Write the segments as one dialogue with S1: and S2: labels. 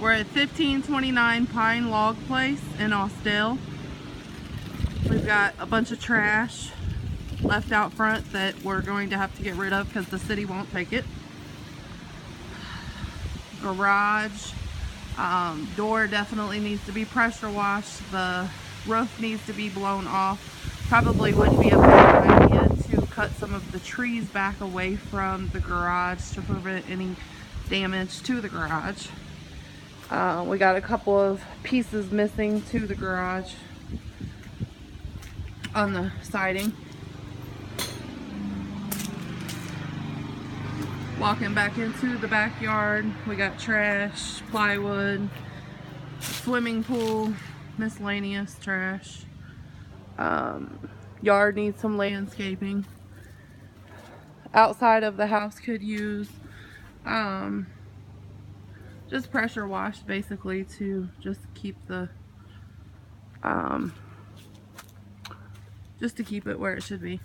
S1: We're at 1529 Pine Log Place in Austell. We've got a bunch of trash left out front that we're going to have to get rid of because the city won't take it. Garage. Door definitely needs to be pressure washed. The roof needs to be blown off. Probably would be a better idea to cut some of the trees back away from the garage to prevent any damage to the garage. We got a couple of pieces missing to the garage on the siding. Walking back into the backyard, we got trash, plywood, swimming pool, miscellaneous trash. Yard needs some landscaping. Outside of the house could use just pressure washed basically to just keep the just to keep it where it should be.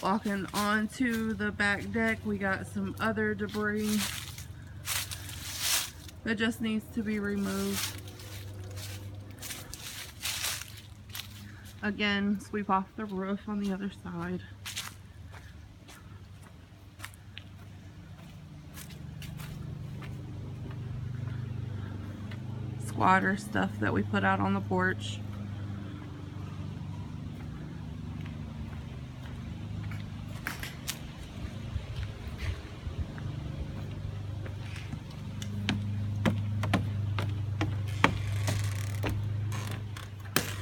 S1: Walking onto the back deck, we got some other debris that just needs to be removed. Again, sweep off the roof on the other side. Squatter stuff that we put out on the porch.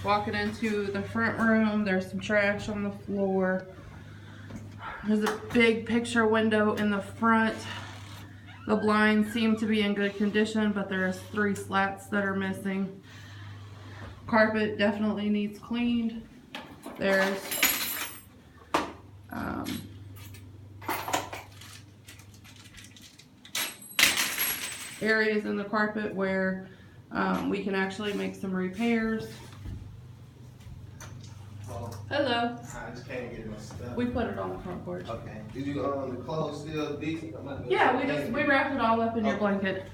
S1: Walking into the front room, there's some trash on the floor. There's a big picture window in the front. The blinds seem to be in good condition, but there's 3 slats that are missing. Carpet definitely needs cleaned. There's areas in the carpet where we can actually make some repairs. Hello.
S2: I just can't get my stuff.
S1: We put it on the front porch.
S2: Okay. Did you the clothes still decent?
S1: Yeah, we wrapped it all up in your blanket.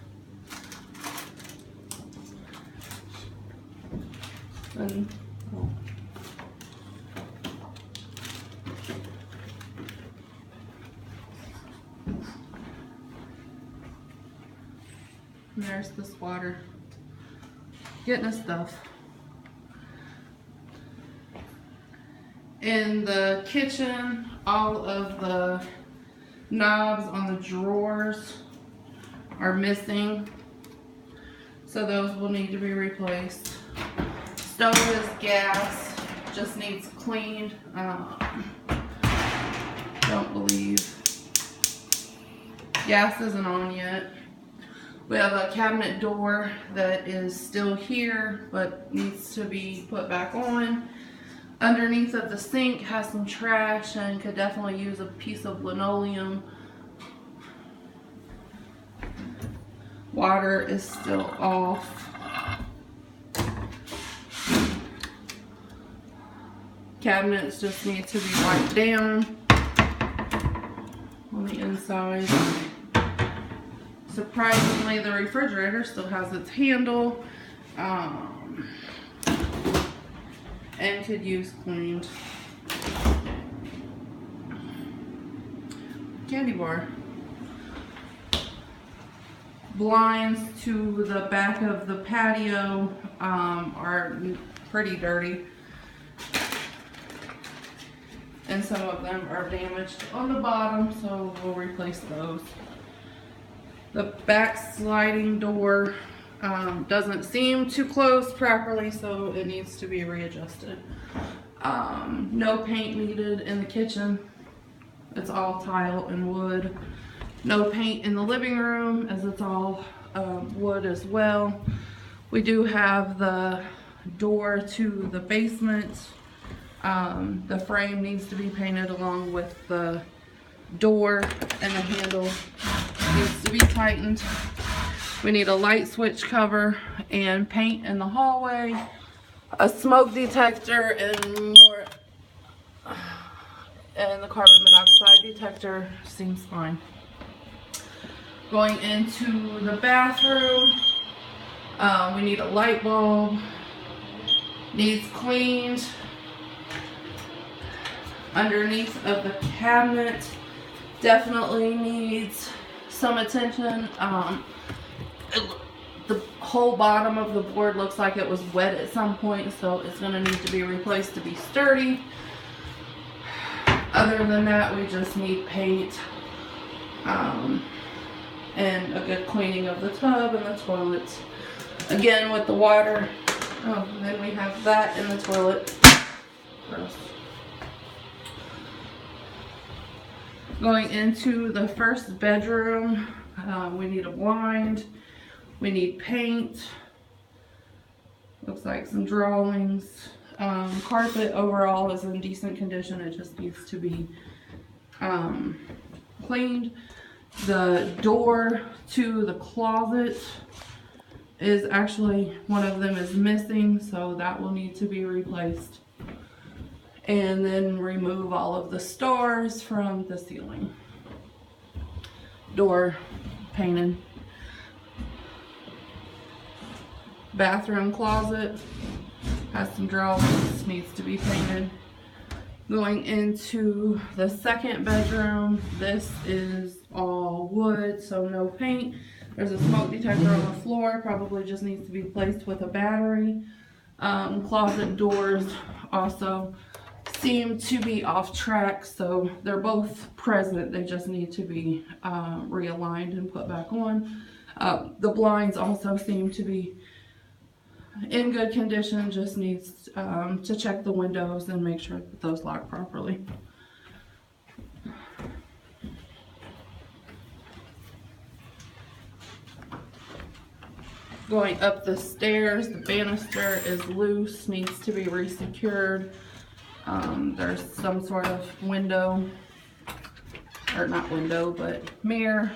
S1: And there's the squatter getting us stuff. In the kitchen, all of the knobs on the drawers are missing, so those will need to be replaced. Stove is gas, just needs cleaned. Don't believe gas isn't on yet. We have a cabinet door that is still here but needs to be put back on. Underneath of the sink has some trash and could definitely use a piece of linoleum. Water is still off. Cabinets just need to be wiped down on the inside. Surprisingly, the refrigerator still has its handle. And could use cleaned. Candy bar. Blinds to the back of the patio are pretty dirty. And some of them are damaged on the bottom, so we'll replace those. The back sliding door doesn't seem to close properly, so it needs to be readjusted. No paint needed in the kitchen. It's all tile and wood. No paint in the living room, as it's all wood as well. We do have the door to the basement. The frame needs to be painted along with the door, and the handle needs to be tightened. We need a light switch cover and paint in the hallway, a smoke detector, and more. And the carbon monoxide detector seems fine. Going into the bathroom, we need a light bulb, needs cleaned. Underneath of the cabinet definitely needs some attention. The whole bottom of the board looks like it was wet at some point, so it's going to need to be replaced to be sturdy. Other than that, we just need paint and a good cleaning of the tub and the toilet. Again, with the water. Oh, and then we have that in the toilet. Gross. Going into the first bedroom, we need a blind. We need paint. Looks like some drawings. Carpet overall is in decent condition. It just needs to be cleaned. The door to the closet is actually, one of them is missing, so that will need to be replaced. And then remove all of the stars from the ceiling. Door painted. Bathroom closet has some drawings, needs to be painted. Going into the second bedroom, this is all wood, so no paint. There's a smoke detector on the floor, probably just needs to be placed with a battery. Closet doors also seem to be off track, so they're both present, they just need to be realigned and put back on. The blinds also seem to be in good condition, just needs to check the windows and make sure that those lock properly. Going up the stairs, the banister is loose, needs to be resecured. There's some sort of window, or not window, but mirror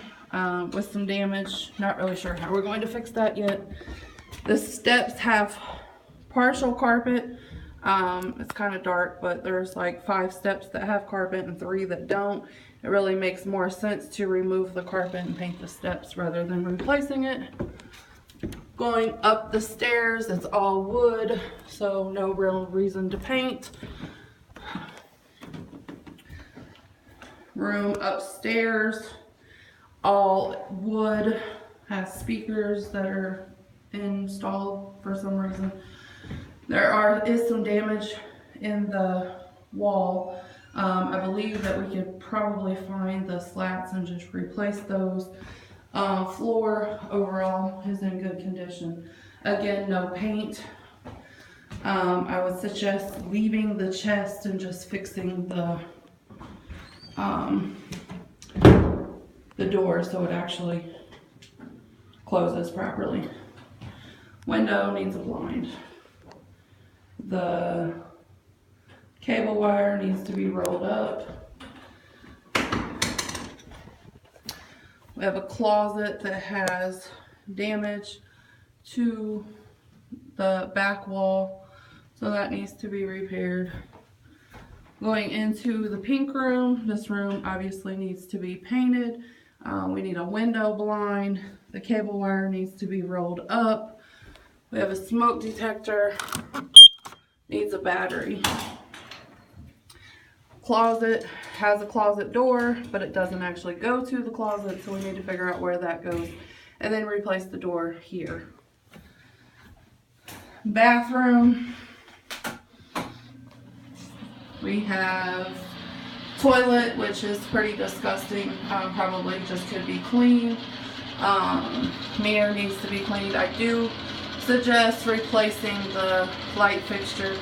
S1: with some damage. Not really sure how we're going to fix that yet. The steps have partial carpet. It's kind of dark, but there's like 5 steps that have carpet and 3 that don't. It really makes more sense to remove the carpet and paint the steps rather than replacing it. Going up the stairs, it's all wood, so no real reason to paint. Room upstairs, all wood, has speakers that are installed for some reason. There is some damage in the wall. I believe that we could probably find the slats and just replace those. Floor overall is in good condition. Again, no paint. I would suggest leaving the chest and just fixing the door so it actually closes properly. Window needs a blind. The cable wire needs to be rolled up. We have a closet that has damage to the back wall, so that needs to be repaired. Going into the pink room, this room obviously needs to be painted. We need a window blind. The cable wire needs to be rolled up. We have a smoke detector, needs a battery. Closet has a closet door, but it doesn't actually go to the closet, so we need to figure out where that goes and then replace the door here. Bathroom, we have toilet, which is pretty disgusting, probably just could be cleaned. Mirror needs to be cleaned. I do suggest replacing the light fixture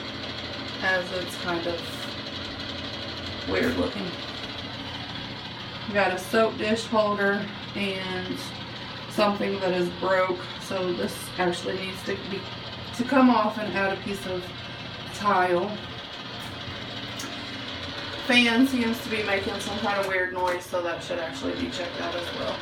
S1: as it's kind of weird looking. We got a soap dish holder and something that is broke, so this actually needs to come off and add a piece of tile. Fan seems to be making some kind of weird noise, so that should actually be checked out as well.